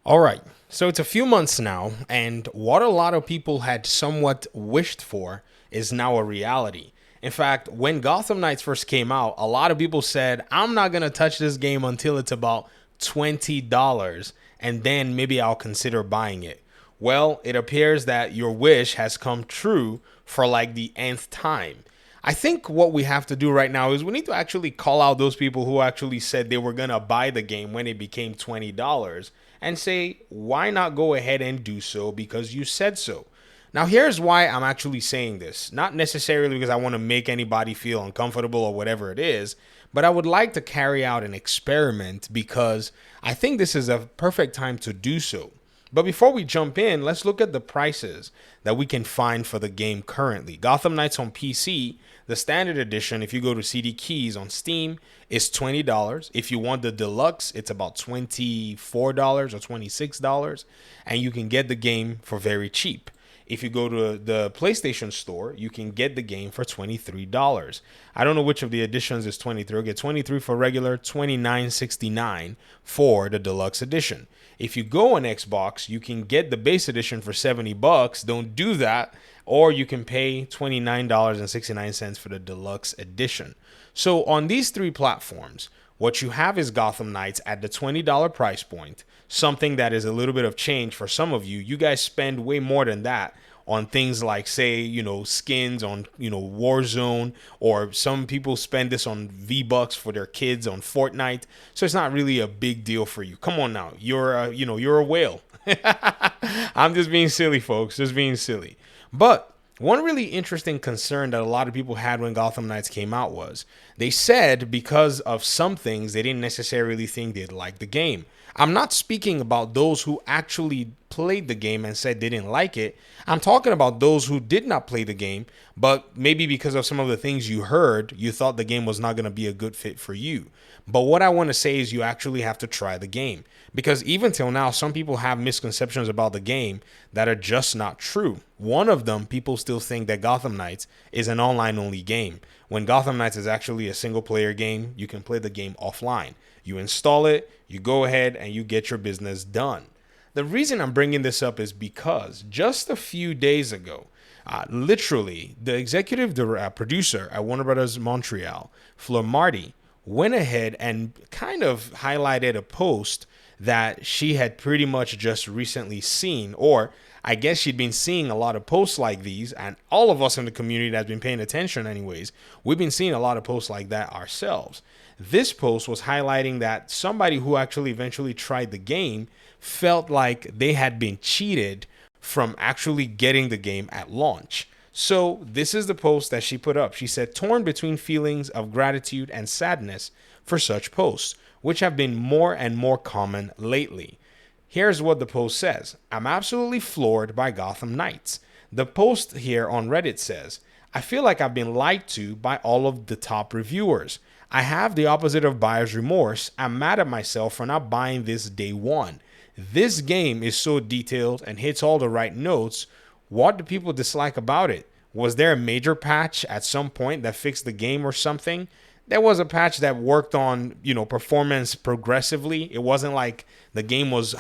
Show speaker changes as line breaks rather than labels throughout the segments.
All right. So it's a few months now, and what a lot of people had somewhat wished for is now a reality. In fact, when Gotham Knights first came out, a lot of people said, I'm not going to touch this game until it's about $20, and then maybe I'll consider buying it. Well, it appears that your wish has come true for like the nth time. I think what we have to do right now is we need to actually call out those people who actually said they were going to buy the game when it became $20 and say, why not go ahead and do so because you said so? Now, here's why I'm actually saying this. Not necessarily because I want to make anybody feel uncomfortable or whatever it is, but I would like to carry out an experiment because I think this is a perfect time to do so. But before we jump in, let's look at the prices that we can find for the game currently. Gotham Knights on PC, the standard edition, if you go to CD Keys on Steam, is $20. If you want the deluxe, it's about $24 or $26, and you can get the game for very cheap. If you go to the PlayStation Store, you can get the game for $23. I don't know which of the editions is 23. You'll get 23 for regular, $29.69 for the deluxe edition. If you go on Xbox, you can get the base edition for $70. Don't do that. Or you can pay $29.69 for the deluxe edition. So on these three platforms, what you have is Gotham Knights at the $20 price point, something that is a little bit of change for some of you. You guys spend way more than that on things like, say, skins on, Warzone, or some people spend this on V-Bucks for their kids on Fortnite. So it's not really a big deal for you. Come on now. You're a whale. I'm just being silly, folks. Just being silly. But one really interesting concern that a lot of people had when Gotham Knights came out was they said because of some things they didn't necessarily think they'd like the game. I'm not speaking about those who actually played the game and said they didn't like it. I'm talking about those who did not play the game, but maybe because of some of the things you heard, you thought the game was not going to be a good fit for you. But what I want to say is you actually have to try the game. Because even till now, some people have misconceptions about the game that are just not true. One of them, people still think that Gotham Knights is an online only game. When Gotham Knights is actually a single player game, you can play the game offline. You install it, you go ahead and you get your business done. The reason I'm bringing this up is because just a few days ago, literally, the executive producer at Warner Brothers Montreal, Fleur Marty, went ahead and kind of highlighted a post that she had pretty much just recently seen, or I guess she'd been seeing a lot of posts like these, and all of us in the community that's been paying attention anyways, we've been seeing a lot of posts like that ourselves. This post was highlighting that somebody who actually eventually tried the game felt like they had been cheated from actually getting the game at launch. So this is the post that she put up. She said, torn between feelings of gratitude and sadness for such posts, which have been more and more common lately. Here's what the post says. I'm absolutely floored by Gotham Knights. The post here on Reddit says, I feel like I've been lied to by all of the top reviewers. I have the opposite of buyer's remorse. I'm mad at myself for not buying this day one. This game is so detailed and hits all the right notes. What do people dislike about it? Was there a major patch at some point that fixed the game or something? There was a patch that worked on, performance progressively. It wasn't like the game was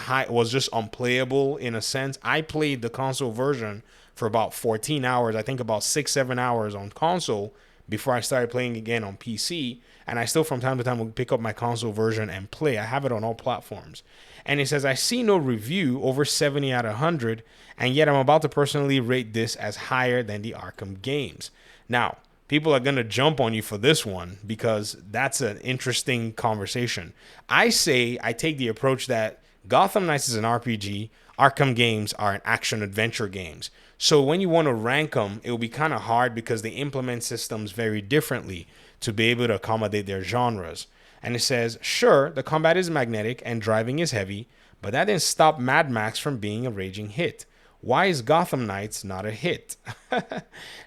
just unplayable in a sense. I played the console version for about 14 hours, I think about 6-7 hours on console before I started playing again on PC. And I still from time to time will pick up my console version and play. I have it on all platforms. And it says, I see no review over 70 out of 100, and yet I'm about to personally rate this as higher than the Arkham games. Now, people are going to jump on you for this one because that's an interesting conversation. I say I take the approach that Gotham Knights is an RPG, Arkham games are an action-adventure games. So when you want to rank them, it will be kind of hard because they implement systems very differently to be able to accommodate their genres. And it says, sure, the combat is magnetic and driving is heavy, but that didn't stop Mad Max from being a raging hit. Why is Gotham Knights not a hit?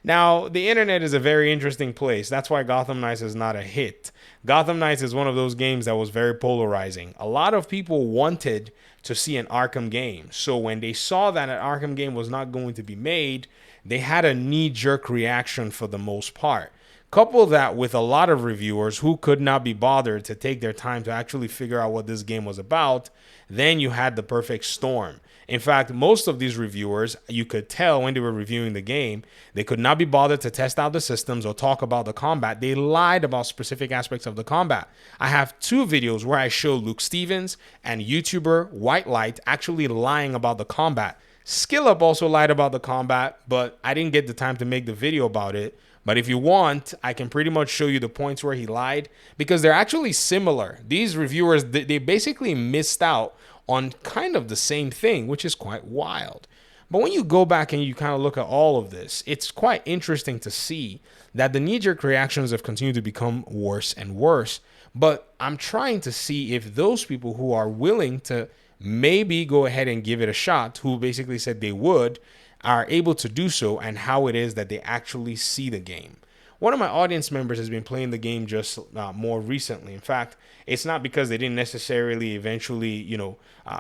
Now, the internet is a very interesting place. That's why Gotham Knights is not a hit. Gotham Knights is one of those games that was very polarizing. A lot of people wanted to see an Arkham game. So when they saw that an Arkham game was not going to be made, they had a knee-jerk reaction for the most part. Couple that with a lot of reviewers who could not be bothered to take their time to actually figure out what this game was about, then you had the perfect storm. In fact, most of these reviewers, you could tell when they were reviewing the game, they could not be bothered to test out the systems or talk about the combat. They lied about specific aspects of the combat. I have two videos where I show Luke Stevens and YouTuber White Light actually lying about the combat. Skill Up also lied about the combat, but I didn't get the time to make the video about it. But if you want, I can pretty much show you the points where he lied because they're actually similar. These reviewers, they basically missed out on kind of the same thing, which is quite wild. But when you go back and you kind of look at all of this, it's quite interesting to see that the knee-jerk reactions have continued to become worse and worse. But I'm trying to see if those people who are willing to maybe go ahead and give it a shot, who basically said they would, are able to do so, and how it is that they actually see the game. One of my audience members has been playing the game just more recently. In fact, it's not because they didn't necessarily eventually,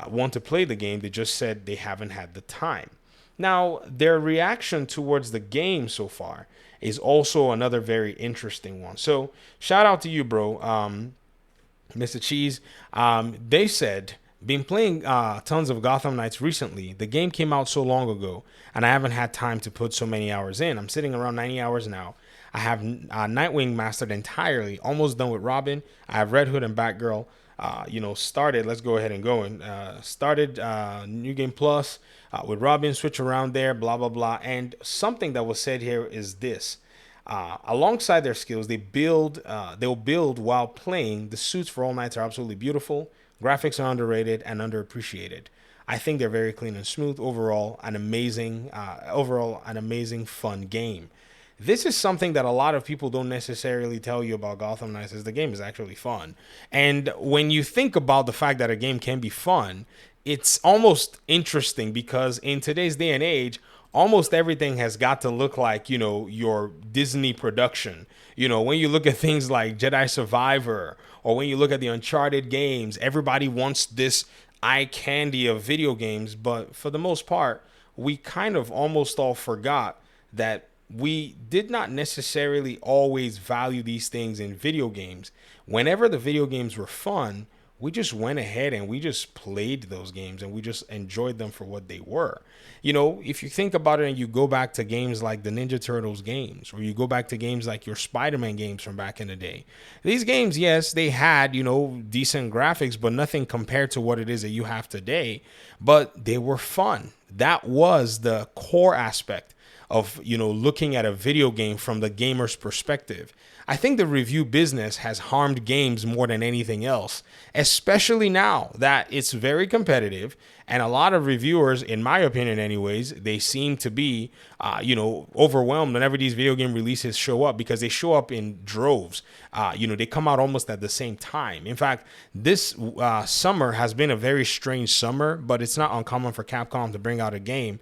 want to play the game. They just said they haven't had the time. Now, their reaction towards the game so far is also another very interesting one. So, shout out to you, bro, Mr. Cheese. They said, been playing tons of Gotham Knights recently. The game came out so long ago, and I haven't had time to put so many hours in. I'm sitting around 90 hours now. I have Nightwing mastered entirely, almost done with Robin. I have Red Hood and Batgirl, started. Let's go ahead and go. Started New Game Plus with Robin, switch around there, blah, blah, blah. And something that was said here is this. Alongside their skills, they'll build while playing. The suits for all knights are absolutely beautiful. Graphics are underrated and underappreciated. I think they're very clean and smooth. Overall, an amazing fun game. This is something that a lot of people don't necessarily tell you about Gotham Knights, is the game is actually fun. And when you think about the fact that a game can be fun, it's almost interesting because in today's day and age, almost everything has got to look like, your Disney production. When you look at things like Jedi Survivor, or when you look at the Uncharted games, everybody wants this eye candy of video games. But for the most part, we kind of almost all forgot that we did not necessarily always value these things in video games. Whenever the video games were fun, we just went ahead and we just played those games and we just enjoyed them for what they were. If you think about it and you go back to games like the Ninja Turtles games, or you go back to games like your Spider-Man games from back in the day, these games, yes, they had, decent graphics, but nothing compared to what it is that you have today. But they were fun. That was the core aspect of, looking at a video game from the gamer's perspective. I think the review business has harmed games more than anything else, especially now that it's very competitive. And a lot of reviewers, in my opinion anyways, they seem to be, overwhelmed whenever these video game releases show up, because they show up in droves. They come out almost at the same time. In fact, this summer has been a very strange summer, but it's not uncommon for Capcom to bring out a game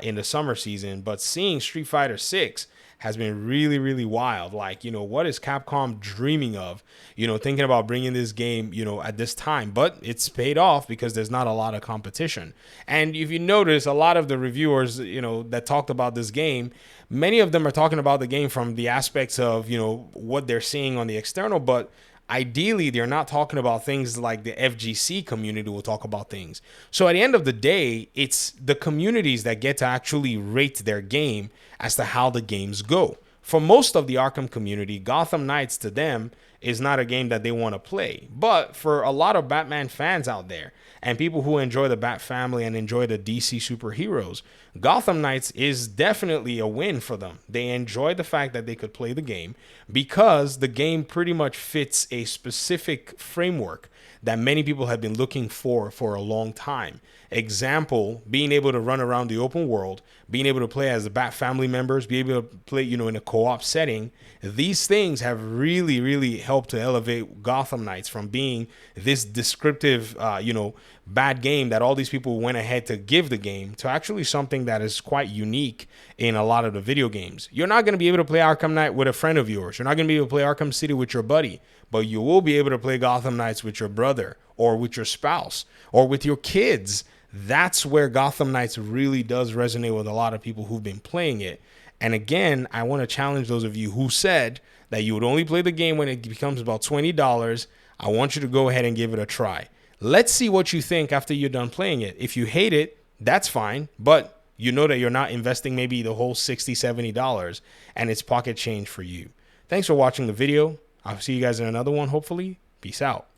in the summer season. But seeing Street Fighter 6 has been really, really wild. Like, what is Capcom dreaming of, thinking about bringing this game, at this time? But it's paid off because there's not a lot of competition. And if you notice, a lot of the reviewers, that talked about this game, many of them are talking about the game from the aspects of, what they're seeing on the external, but ideally, they're not talking about things like the FGC community will talk about things. So at the end of the day, it's the communities that get to actually rate their game as to how the games go. For most of the Arkham community, Gotham Knights to them is not a game that they want to play. But for a lot of Batman fans out there and people who enjoy the Bat family and enjoy the DC superheroes, Gotham Knights is definitely a win for them. They enjoy the fact that they could play the game because the game pretty much fits a specific framework that many people have been looking for a long time. Example, being able to run around the open world, being able to play as the Bat family members, be able to play, in a co-op setting. These things have really, really helped to elevate Gotham Knights from being this descriptive, bad game that all these people went ahead to give the game to actually something that is quite unique in a lot of the video games. You're not going to be able to play Arkham Knight with a friend of yours. You're not going to be able to play Arkham City with your buddy, but you will be able to play Gotham Knights with your brother or with your spouse or with your kids. That's where Gotham Knights really does resonate with a lot of people who've been playing it. And again, I want to challenge those of you who said that you would only play the game when it becomes about $20. I want you to go ahead and give it a try. Let's see what you think after you're done playing it. If you hate it, that's fine, but you know that you're not investing maybe the whole $60, $70 and it's pocket change for you. Thanks for watching the video. I'll see you guys in another one, hopefully. Peace out.